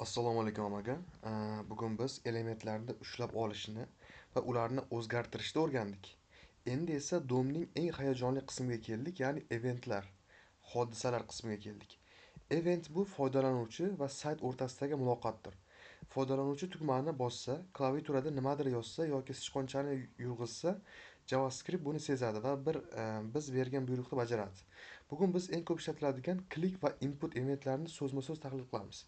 Assalomu alaykum amaga. Bugun biz elementlarni ushlab olishni va ularni o'zgartirishni o'rgandik. Endi esa domning eng hayajonli qismiga keldik, ya'ni eventlar, hodisalar qismiga keldik. Event bu foydalanuvchi va sayt o'rtasidagi muloqotdir. Foydalanuvchi tugmani bossa, klaviaturada nimadir yozsa yoki sichqonchani yurg'izsa, JavaScript buni sezadi va biz bergan buyruqni bajaradi. Bugun biz eng ko'p ishlatiladigan klik va input eventlarini so'zma-so'z tahlil qilamiz.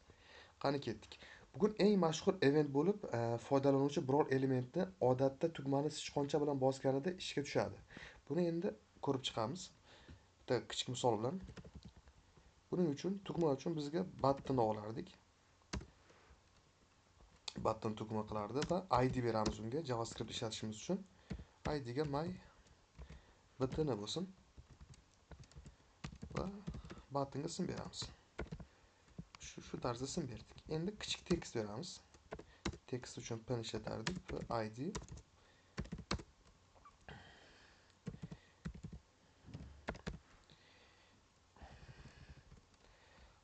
Qani ketdik. Bugun eng mashhur event bo'lib, foydalanuvchi biror elementni odatda tugmani sichqoncha bilan bosganida ishga tushadi. Buni endi ko'rib chiqamiz. Bitta kichik misol bilan. Buning uchun tugma uchun bizga button olardik. Button tugma qilardi va ID beramiz unga JavaScript ishlatishimiz uchun. ID ga my button bo'lsin va buttonga ism beramiz. Shu tarzda ism berdik. Endi kichik tekst beramiz. Tekst uchun pin ishlatardik va ID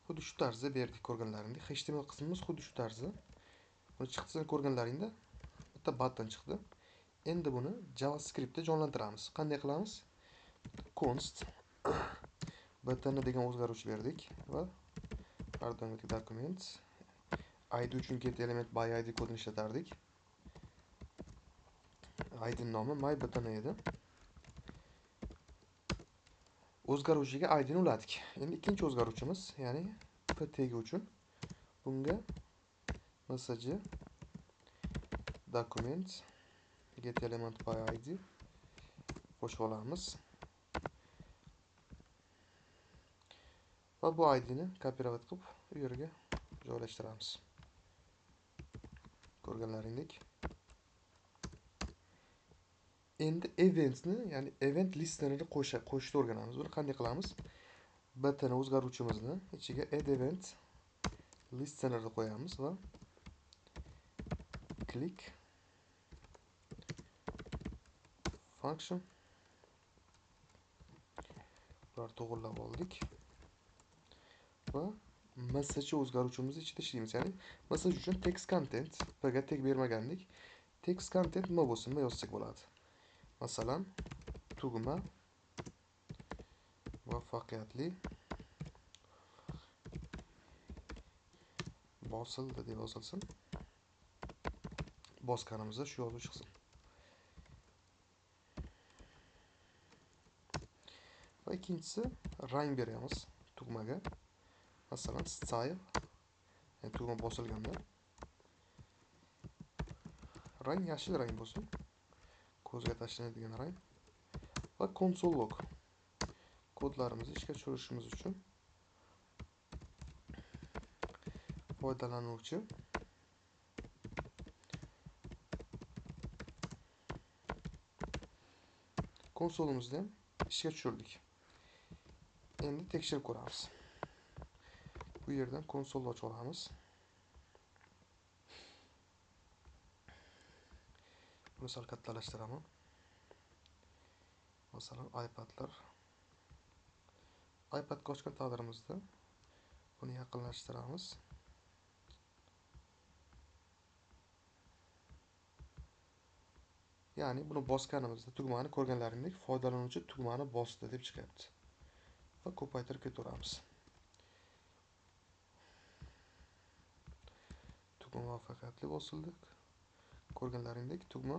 xuddi shu tarzda berdik ko'rganlaringdek. HTML qismimiz xuddi shu tarzda. Buni chiqtisini ko'rganlaringda bitta button chiqdi. Endi buni JavaScriptda jonlantiramiz. Qanday qilamiz? Const button degan o'zgaruvchi berdik va argument document ID uchun get element by ID kodini ishlatardik. ID nomi my button edi. O'zgaruvchiga ID ni uladik. Endi ikkinchi o'zgaruvchimiz, ya'ni pt uchun bunga message document get element by ID qo'shib olamiz. Va bu ID ni kopirovat qilib u yerga joylashtiramiz. Ko'rganlaringdek. Endi eventsni, ya'ni event listenerni qo'shishni o'rganamiz. Buni qanday qilamiz? Button o'zgaruvchimizni ichiga add event listenerni qo'yamiz va click function bular to'g'rilab oldik va message o'zgaruvchimizni ichida ishlaymiz. Ya'ni message uchun text content p ga tag bermagandik. Text content nima bo'lsin, nima yozsak bo'ladi. Masalan, tugma muvaffaqiyatli bosildi deb yozilsin. Bosganimizda shu yozuv chiqsin. Va ikkinchisi rang beramiz tugmaga. Masalan, style, ya'ni tugma bosilganda rang yashil rang bo'lsin. Ko'zga tashlanadigan rang. Va console log kodlarimizni ishga tushirishimiz uchun foydalanuvchi konsolimizni ham ishga tushirdik. Endi tekshirib ko'ramiz. Bu yerdan konsol ochib olamiz. Buni sal kattalashtiraman. Masalan, iPadlar. iPadga ochgan taqdirimizda buni yaqinlashtiramiz. Ya'ni buni bosganimizda tugmani ko'rganlaringdek foydalanuvchi tugmani bosdi deb chiqyapti. Va ko'paytirib ketaveramiz. Tugma muvaffaqiyatli bosildi. Ko'rganlaringdek tugma.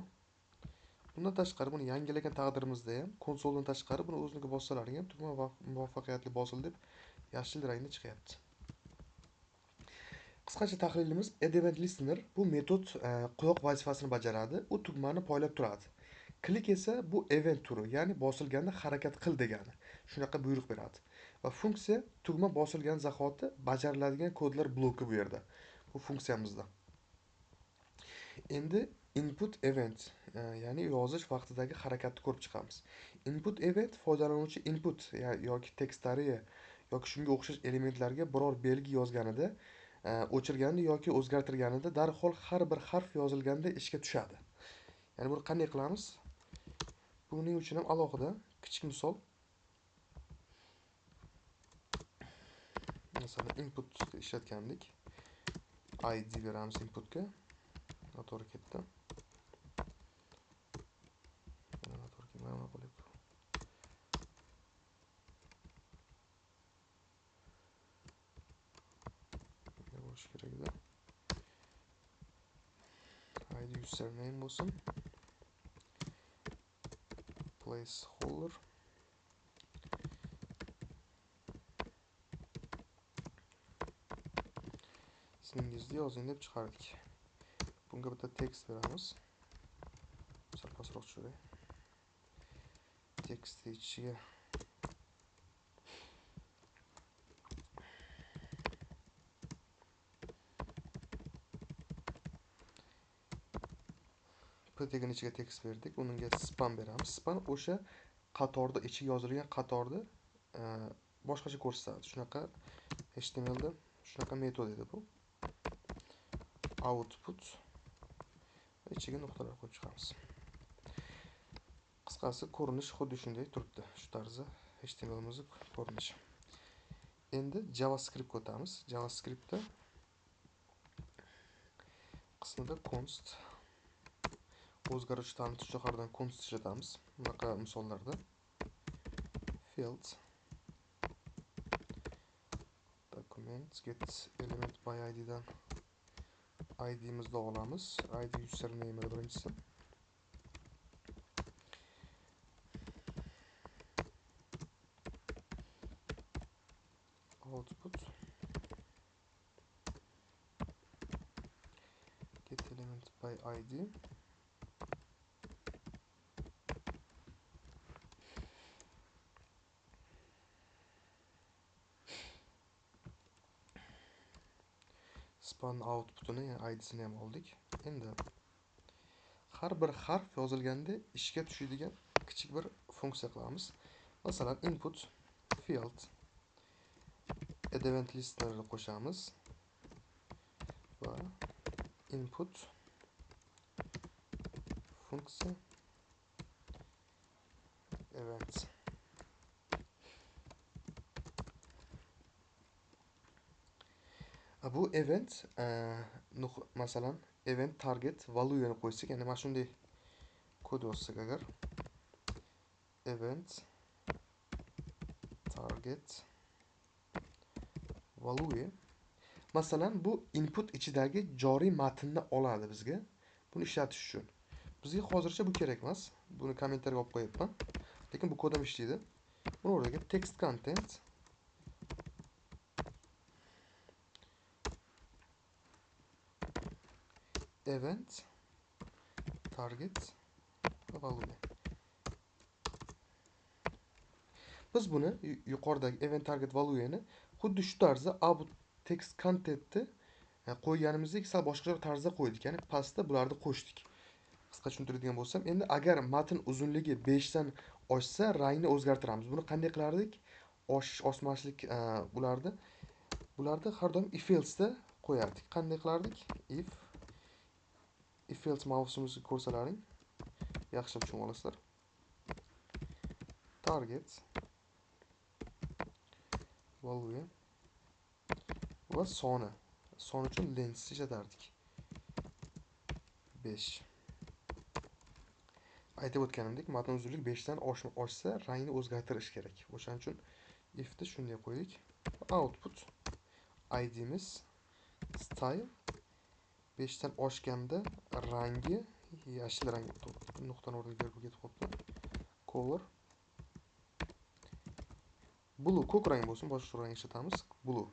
Bundan tashqari buni yangilagan taqdirimizda ham konsoldan tashqari buni o'ziniga bossalaring ham tugma muvaffaqiyatli bosildi deb yashil rangda chiqyapti. Qisqacha tahlilimiz add event listener bu metod quyoq vazifasini bajaradi. U tugmani poylab turadi. Click esa bu event turi, ya'ni bosilganda harakat qil degani. Shunaqa buyruq beradi. Va funksiya tugma bosilgan zahoti bajariladigan kodlar bloki bu yerda. Bu funksiyamizda. Endi input event, ya'ni yozish vaqtidagi harakatni ko'rib chiqamiz. Input event foydalanuvchi input yoki tekstariya yoki shunga o'xshash elementlarga biror belgi yozganida, o'chirganda yoki o'zgartirganida darhol har bir harf yozilganda ishga tushadi. Ya'ni buni qanday qilamiz? Buning uchun ham alohida kichik misol. Masalan, input ishlatgandik. id beramiz inputga. Noto'g'ri ketdi. Noto'g'ri ketdi. Mana qo'yib. Bo'lishi kerak edi. id username bo'lsin. Placeholder. İsmingizni yozing deb chiqardik. Bunga bitta tekst beramiz. Sal pastroq tushiray. Tekst ichiga p degan ichiga tekst berdik. Unga span beramiz. Span o'sha qatorda ichiga yozilgan qatorda boshqacha ko'rsatadi. Shunaqa HTMLda shunaqa metod edi bu. Output ichiga nuqtalar qo'yib chiqamiz. Qisqasi ko'rinish xuddi shunday turibdi. Shu tarzda HTMLimizni ko'rinishi. Endi JavaScript o'tamiz. JavaScriptda qismida const o'zgaruvchi tanituvchi jo'xoridan const ishlatamiz. Bunaqa misollarda field document get element by id dan id'imizni olamiz. id username birinchisi. Output get element by id. Span output'ini, yani id'sini ham oldik. Endi har bir harf yozilganda ishga tushadigan kichik bir funksiya qilamiz. Masalan, input field event listlarni qo'shamiz va input funksiya event. Bu event masalan event target value ni qo'ysak, ya'ni mana shunday kod yozsak agar event target value, masalan bu input ichidagi joriy matnni oladi bizga. Buni ishlatish uchun. Bizga hozircha bu kerak emas. Buni kommentariyga olib qo'yibman. Lekin bu kod ham ishlaydi. Buni o'rniga text content event target value. Biz buni yuqoridagi event target value'ni xuddi shu tarzda bu text content'ni qo'yganimizdek sal boshqa tarzda qo'ydik. Ya'ni pastda bularni qo'shdik. Qisqa tushuntiradigan bo'lsam, endi agar matn uzunligi 5 dan oshsa, rangni o'zgartiramiz. Buni qanday qilardik? Osmashlik bularni har doim if else da qo'yardik. Qanday qilardik? If else mavzusimizni ko'rsalaring, yaxshilab tushunib olasizlar. Target value va soni uchun length ishlatardik. 5. Aytib o'tganimdek, matn uzunligi 5 dan oshsa, rangni o'zgartirish kerak. O'shaning uchun if'ni shunday qo'ydik. Output id'imiz style 5 dan oshganda rangi yashil rang nuqtani o'rniga ketib qolibdi. Color blue, ko'k rang bo'lsin, boshqa rang ishlatamiz. Blue.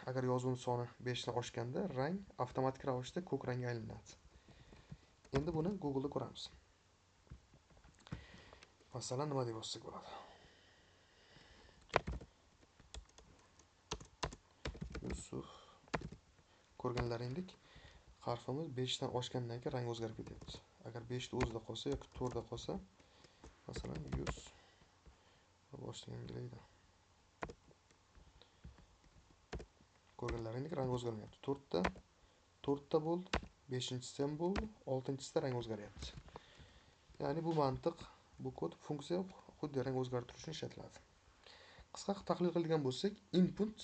Agar yozuv soni 5 dan oshganda rang avtomatik ravishda ko'k rangga aylanadi. Endi buni Google'da ko'ramiz. Masalan, nima deb yozsak bo'ladi? Yusuf. Ko'rganlaringdek, harfimiz 5 dan oshgandan keyin rang o'zgarib ketyapti. Agar 5 da o'zida qolsa yoki 4 da qolsa, masalan, 100 boshqa yangilaydi. Ko'rganlaringdek rang o'zgarmayapti. 4 ta bo'ldi, 5-inchisi ham bo'ldi, 6-inchisida rang o'zgaryapti. Ya'ni bu mantiq, bu kod funksiya xuddi rang o'zgartirish uchun ishlatiladi. Qisqa tahlil qilgan bo'lsak, input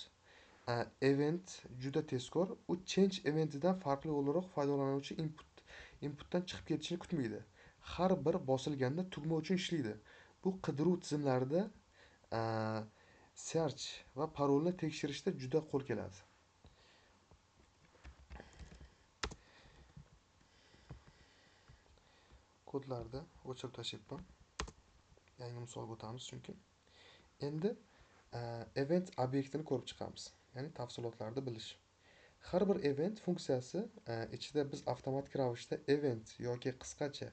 Event juda tezkor. U change eventidan farqli o'laroq foydalanuvchi inputdan chiqib ketishini kutmaydi. Har bir bosilganda tugma uchun ishlaydi. Bu qidiruv tizimlarida a, search va parolni tekshirishda juda qo'l keladi. Kodlarda o'chirib tashlayapman. Yangi misolga o'tamiz chunki. Endi event obyektini ko'rib chiqamiz. Ya'ni tafsilotlarni bilish. Har bir event funksiyasi ichida biz avtomatik ravishda event yoki qisqacha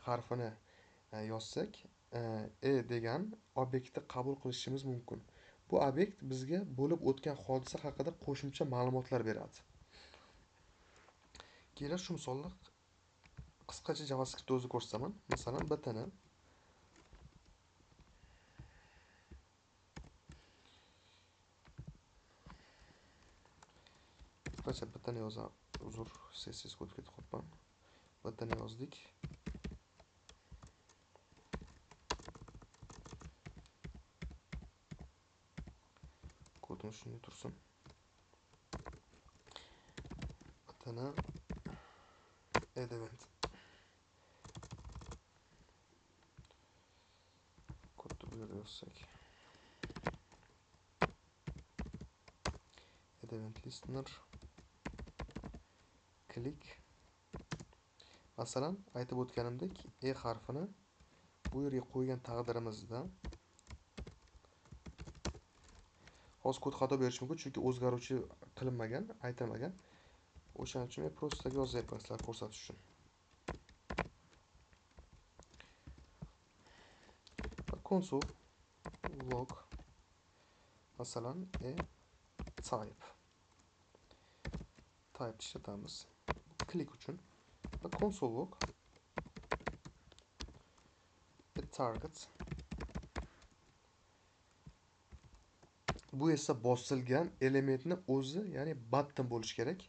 harfini yozsak, degan obyektni qabul qilishimiz mumkin. Bu obyekt bizga bo'lib o'tgan hodisa haqida qo'shimcha ma'lumotlar beradi. Keling, shu misolni qisqacha JavaScript o'zi ko'rsataman. Masalan, btn qisqacha btn yozam. Uzr, sessiz kod ketib qolibman. Btn yozdik. Kodimiz shunday tursin. Btn add event. Kodni bu yerga yozsak. Add event listener. Click. Masalan, aytib o'tganimdek, harfini bu yerga qo'ygan taqdirimizda hozir kod xato berishi mumkin, chunki o'zgaruvchi qilinmagan, aytilmagan. O'shaning uchun men prostaga yozyapman sizlarga ko'rsatish uchun. Console log masalan type ishlatamiz. Click uchun va console log target. Bu esa bosilgan elementni o'zi, ya'ni button bo'lishi kerak.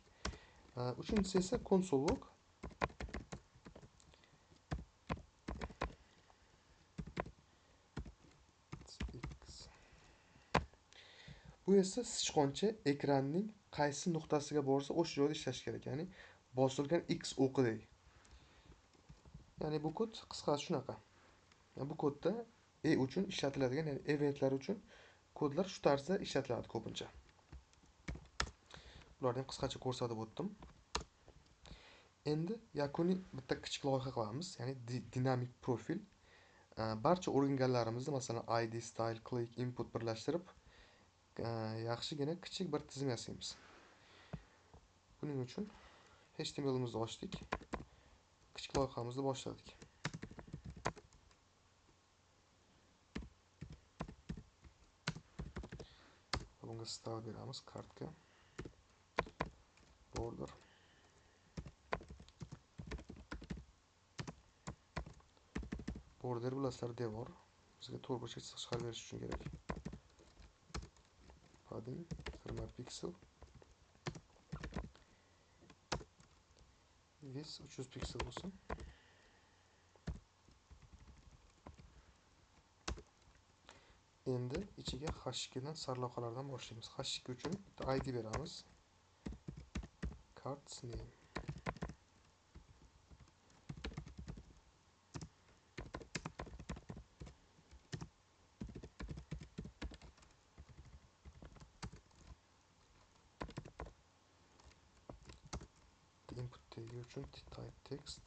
Uchinchisi esa console log bu esa sichqoncha ekranning qaysi nuqtasiga borsa, o'sha joyda ishlash kerak. Ya'ni bosilgan X o'qidek. Ya'ni bu kod qisqasi shunaqa. Bu kodda uchun ishlatiladigan, ya'ni eventlar uchun kodlar shu tarzda ishlatiladi ko'pincha. Bularni ham qisqacha ko'rsatib o'tdim. Endi yakuniy bitta kichik loyiha qilamiz, ya'ni dinamik profil. Barcha o'rganganlarimizni, masalan, id, style, click, input birlashtirib, yaxshigina kichik bir tizim yasaymiz. Buning uchun HTML'imizni ochdik. Kichik loyihamizni boshladik. Bunga style beramiz, kartka. Border. Border bilasizlar, devor. Bizga to'g'ri burchak chiqarib berish uchun kerak. Padding 20 piksel. Width 300 piksel bo'lsin. Endi ichiga H2 dan sarlavhalardan boshlaymiz. H2 uchun id beramiz. Cards name. Input tagi uchun type text.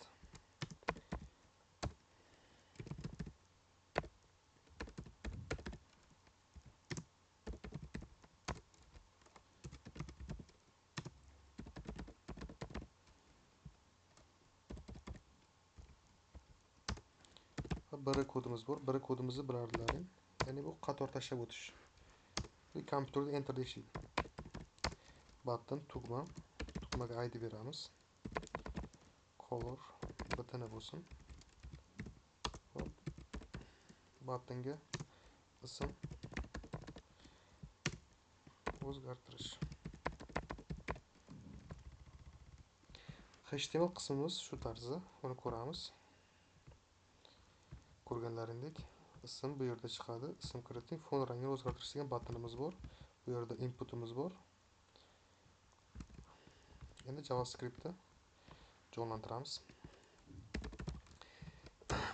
Bir kodimiz bor. Bir kodimizni bilardilaring. Ya'ni bu qator tashlab o'tish. Bu kompyuterda enter deyishadi. Button tugmaga id beramiz. Color btn bo'lsin. Buttonga ism o'zgartirish. HTML qismimiz shu tarzda, buni ko'ramiz. Ko'rganlaringdek ism bu yerda chiqadi. Ism kiriting, fon rangini o'zgartirish degan buttonimiz bor. Bu yerda inputimiz bor. Endi JavaScriptda jonlantiramiz.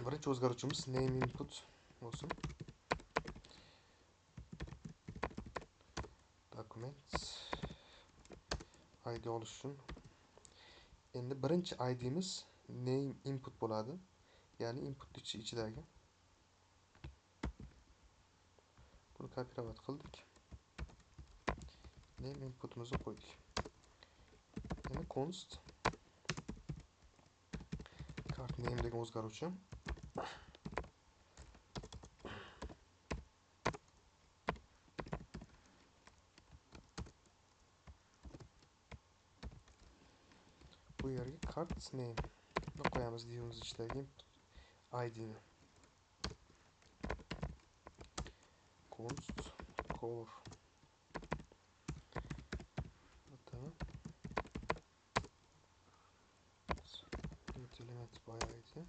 Birinchi o'zgaruvchimiz name input bo'lsin. Documents ID olish uchun. Endi birinchi ID'miz name input bo'ladi. Ya'ni input ichidagi. Buni kopirovat qildik. Name inputimizni qo'ydik. Endi const cart name degan o'zgaruvchi. Bu yerga cart name ni qo'yamiz divimiz ichidagi ID'ni. Const color element by ID.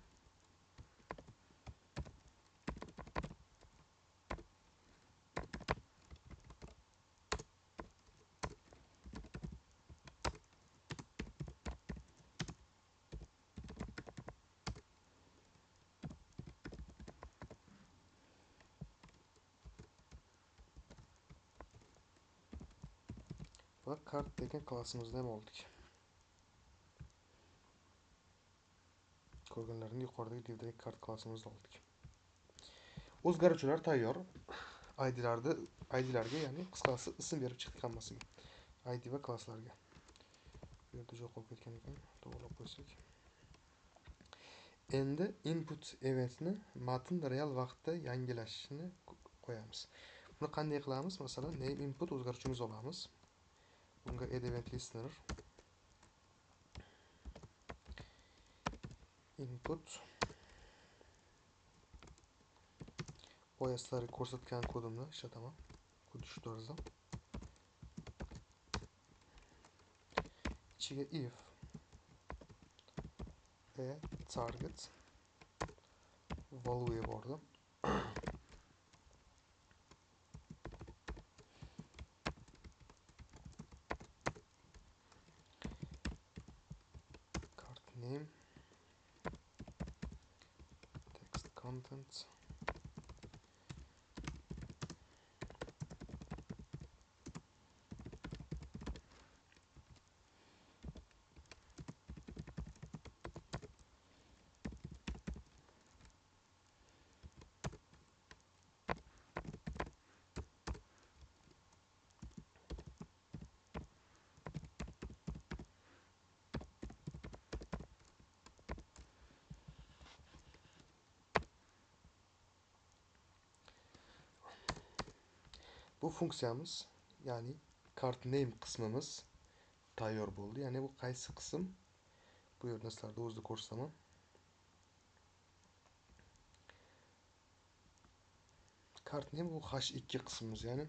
Va kart degan klassimizni ham oldik. Ko'rganlaringiz yuqoridagi divdagi kart klassimizni oldik. O'zgaruvchilar tayyor. ID'larga, ya'ni qisqasi ism berib chiqdik hammasiga. ID va klasslarga. Bu yerda joy qolib ketgan ekan, to'g'rilab qo'ysak. Endi input eventni matn real vaqtda yangilashini qo'yamiz. Buni qanday qilamiz? Masalan, name input o'zgaruvchimizni olamiz. Bunga add event listener input boya sizlarga ko'rsatgan kodimni ishlataman. Xuddi shu tarzda. Ichiga if a target value bordi. Cart name text content bu funksiyamiz, ya'ni cart name qismimiz tayyor bo'ldi. Ya'ni bu qaysi qism? Bu yerda sizlarga o'zida ko'rsataman. Cart name bu H2 qismimiz, ya'ni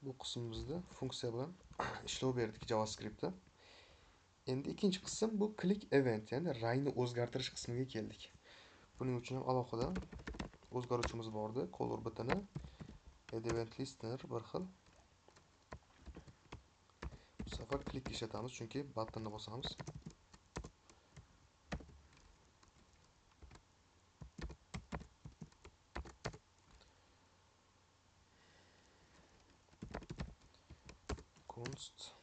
bu qismimizda funksiya bilan ishlov berdik JavaScriptda. Endi ikkinchi qism bu click event, ya'ni rangni o'zgartirish qismiga keldik. Buning uchun ham alohida o'zgaruvchimiz bordi. Color bitini add event listener bir xil. Bu safar click ishlatamiz, chunki buttonni bosamiz. Const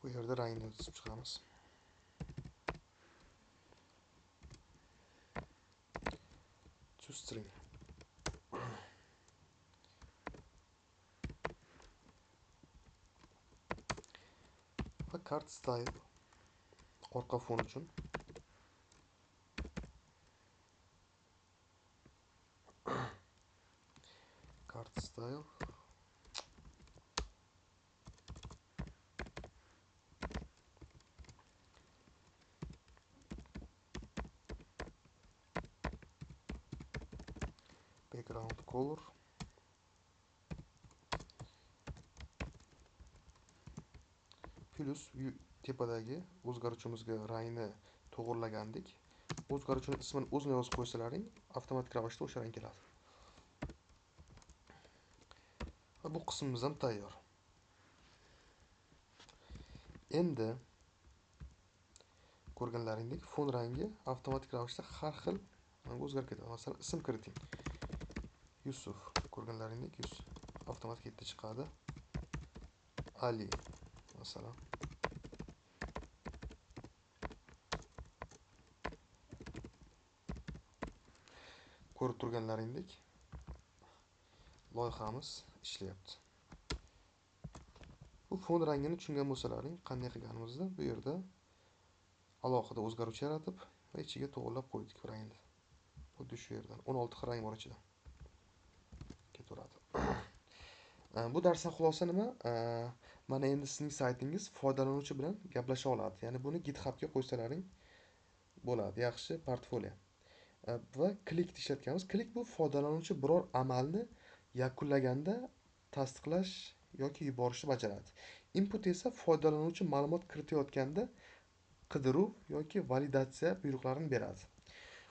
bu yerda rangni o'tkazib chiqamiz. toString va cart style orqa fon uchun cart style background color plus tepadagi o'zgaruvchimizga rangni to'g'irlagandik. O'zgaruvchining ismini o'zini yozib qo'ysalaring, avtomatik ravishda o'sha rang keladi. Va bu qismimiz ham tayyor. Endi ko'rganlaringdek fon rangi avtomatik ravishda har xil rangga o'zgarib ketadi. Masalan, ism kiriting. Yusuf. Ko'rganlaringdek avtomatik yerda chiqadi. Ali masalan. Ko'rib turganlaringdek loyihamiz ishlayapti. Bu fon rangini tushungan bo'lsalaring, qanday qilganimizni bu yerda alohida o'zgaruvchi yaratib va ichiga to'g'irlab qo'ydik rangni. Xuddi shu yerdan 16 xil rang bor ichida. Ketaveradi. Bu darsdan xulosa nima? Mana endi sizning saytingiz foydalanuvchi bilan gaplasha oladi. Ya'ni buni GitHubga qo'ysalaring bo'ladi. Yaxshi portfolio. Va klik ishlatganmiz. Klik bu foydalanuvchi biror amalni yakunlaganda tasdiqlash yoki yuborishni bajaradi. Input esa foydalanuvchi ma'lumot kiritayotganda qidiruv yoki validatsiya buyruqlarini beradi.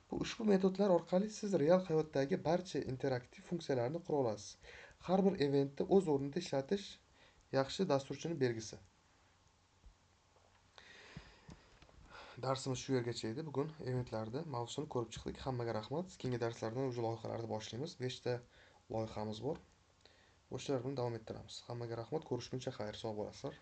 Bu ushbu metodlar orqali siz real hayotdagi barcha interaktiv funksiyalarni qura olasiz. Har bir eventni o'z o'rnida ishlatish yaxshi dasturchining belgisi. Darsimiz shu yergacha edi. Bugun eventlarda mavzusini ko'rib chiqdik. Hammaga rahmat. Keyingi darslardan o'sha loyihalarni boshlaymiz. 5 ta loyihamiz bor. O'shalar bilan davom ettiramiz. Hammaga rahmat. Ko'rishguncha xayr, sog' bo'lasizlar.